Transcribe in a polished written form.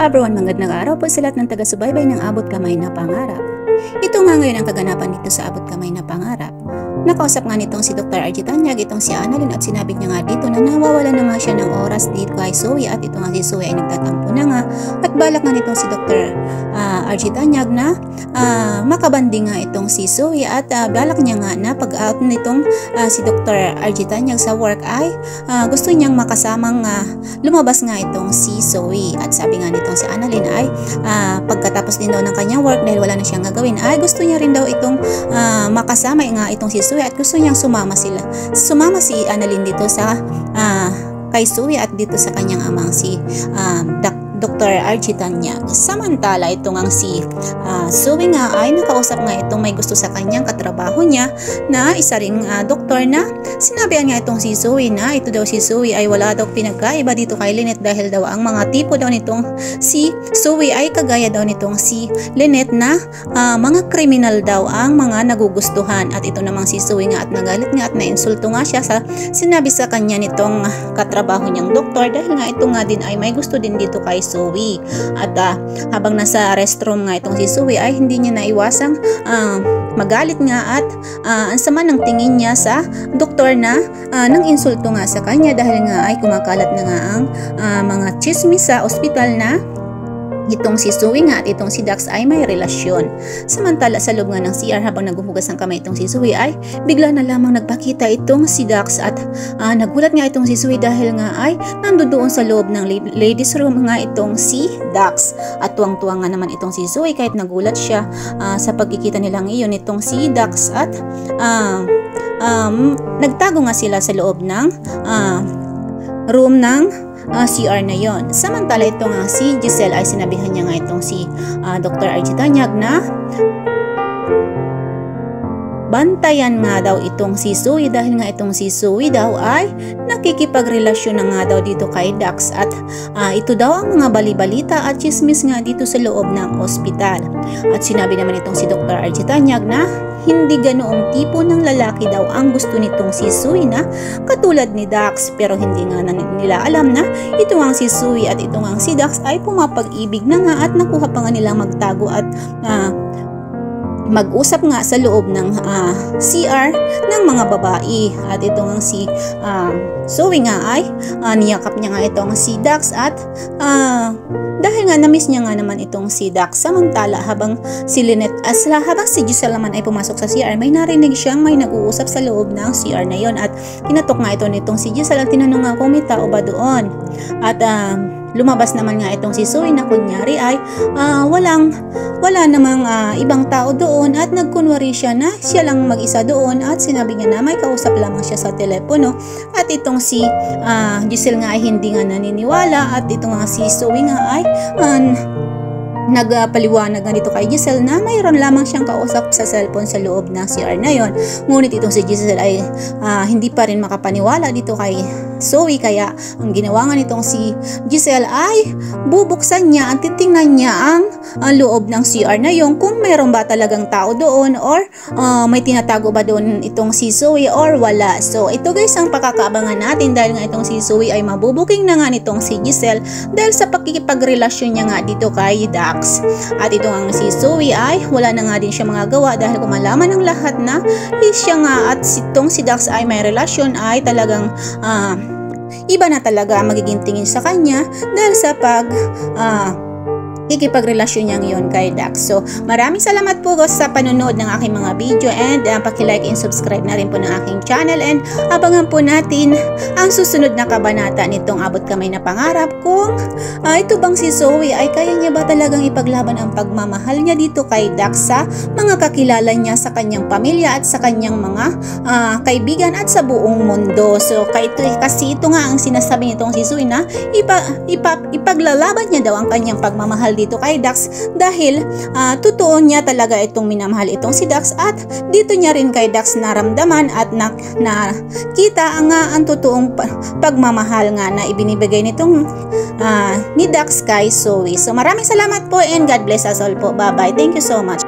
everyone, magandang araw po sa lahat ng taga-subaybay ng Abot Kamay na Pangarap. Ito nga ngayon ang kaganapan dito sa Abot Kamay na Pangarap. Nakausap nga nitong si Dr. RG Tanyag, itong si Annalyn, at sinabi niya nga dito na nawawala na nga siya ng oras dito kay Zoe, at ito nga si Zoe ay nagtatampo na nga, at balak nga nitong si Dr. RG Tanyag na makabanding nga itong si Zoe, at balak niya nga na pag-out nitong si Dr. RG Tanyag sa work ay gusto niyang makasamang lumabas nga itong si Zoe. At sabi nga nitong si Annalyn ay pagkatapos din daw ng kanyang work, dahil wala na siyang gagawin, ay gusto niya rin daw itong makasama nga itong si Zoe, at gusto niyang sumama si Annalyn dito sa kay Zoe at dito sa kanyang amang si Dr. RG Tanyag. Samantala itong ang si Zoe nga ay nakausap nga itong may gusto sa kanyang katrabaho niya na isa ring doktor, na sinabihan nga itong si Zoe na ito daw si Zoe ay wala daw pinagkaiba dito kay Lynette, dahil daw ang mga tipo daw nitong si Zoe ay kagaya daw nitong si Lynette na mga kriminal daw ang mga nagugustuhan. At ito namang si Zoe nga at nagalit nga at nainsulto nga siya sa sinabi sa kanya nitong katrabaho niyang doktor, dahil nga ito nga din ay may gusto din dito kay Zoe. At habang nasa restroom nga itong si Zoe ay hindi niya naiwasang magalit nga at ang sama ng tingin niya sa doktor na nang insulto nga sa kanya, dahil nga ay kumakalat na nga ang mga chismis sa ospital na itong si Zoe nga at itong si Dax ay may relasyon. Samantala sa loob nga ng CR, habang naghuhugas ng kamay itong si Zoe ay bigla na lamang nagpakita itong si Dax, at nagulat nga itong si Zoe dahil nga ay nandoon sa loob ng ladies room nga itong si Dax. At tuwang-tuwang nga naman itong si Zoe kahit nagulat siya sa pagkikita nilang iyon itong si Dax, at nagtago nga sila sa loob ng room ng CR na yon. Samantala ito nga si Giselle ay sinabihan niya nga itong si Dr. RG Tanyag na bantayan nga daw itong si Zoe, dahil nga itong si Zoe daw ay nakikipagrelasyon na nga daw dito kay Dax, at ito daw ang mga bali-balita at chismis nga dito sa loob ng ospital. At sinabi naman itong si Dr. RG Tanyag na hindi ganoong tipo ng lalaki daw ang gusto nitong si Zoe na katulad ni Dax, pero hindi nga nila alam na ito ang si Zoe at ito ang si Dax ay pumapag-ibig na nga, at nakuha pa nga nilang magtago at mag-usap nga sa loob ng CR ng mga babae. At ito nga si Zoe nga ay niyakap niya nga itong si Dax, at dahil nga na-miss niya nga naman itong si Dax. Samantala habang si Lynette habang si Giselle naman ay pumasok sa CR, may narinig siyang may nag-uusap sa loob ng CR na yon, at kinatok nga ito nitong si Giselle at tinanong nga kung may tao ba doon. At lumabas naman nga itong si Zoe na kunyari ay wala namang ibang tao doon, at nagkunwari siya na siya lang mag-isa doon, at sinabi niya na may kausap lamang siya sa telepono. At itong si Giselle nga ay hindi nga naniniwala, at itong nga si Zoe nga ay nagpaliwanag nga dito kay Giselle na mayroon lamang siyang kausap sa cellphone sa loob ng CR na yon. Ngunit itong si Giselle ay hindi pa rin makapaniwala dito kay Zoe, kaya ang ginawa nga nitong si Giselle ay bubuksan niya at titingnan niya ang loob ng CR na yon kung mayroon ba talagang tao doon, or may tinatago ba doon itong si Zoe or wala. So ito guys ang pakakaabangan natin, dahil nga itong si Zoe ay mabubuking na nga nitong si Giselle dahil sa pakikipagrelasyon niya nga dito kay Dax. At ito ang si Zoe ay wala na nga din siya magagawa, dahil kung malaman ng lahat na siya nga at itong si Dax ay may relasyon, ay talagang iba na talaga magiging tingin sa kanya dahil sa ikipagrelasyon niya ngayon kay Dax. So maraming salamat po sa panonood ng aking mga video, and paki-like and subscribe na rin po ng aking channel, and abangan po natin ang susunod na kabanata nitong Abot Kamay na Pangarap, kung ito bang si Zoe ay kaya niya ba talagang ipaglaban ang pagmamahal niya dito kay Dax sa mga kakilala niya, sa kanyang pamilya at sa kanyang mga kaibigan at sa buong mundo. So kasi ito nga ang sinasabi nitong si Zoe na ipaglalaban niya daw ang kanyang pagmamahal dito kay Dax, dahil totoo niya talaga itong minamahal itong si Dax, at dito niya rin kay Dax naramdaman at nakita ang totoong pagmamahal nga na ibinibigay nitong ni Dax kay Zoe. So maraming salamat po, and God bless us all po. Bye bye. Thank you so much.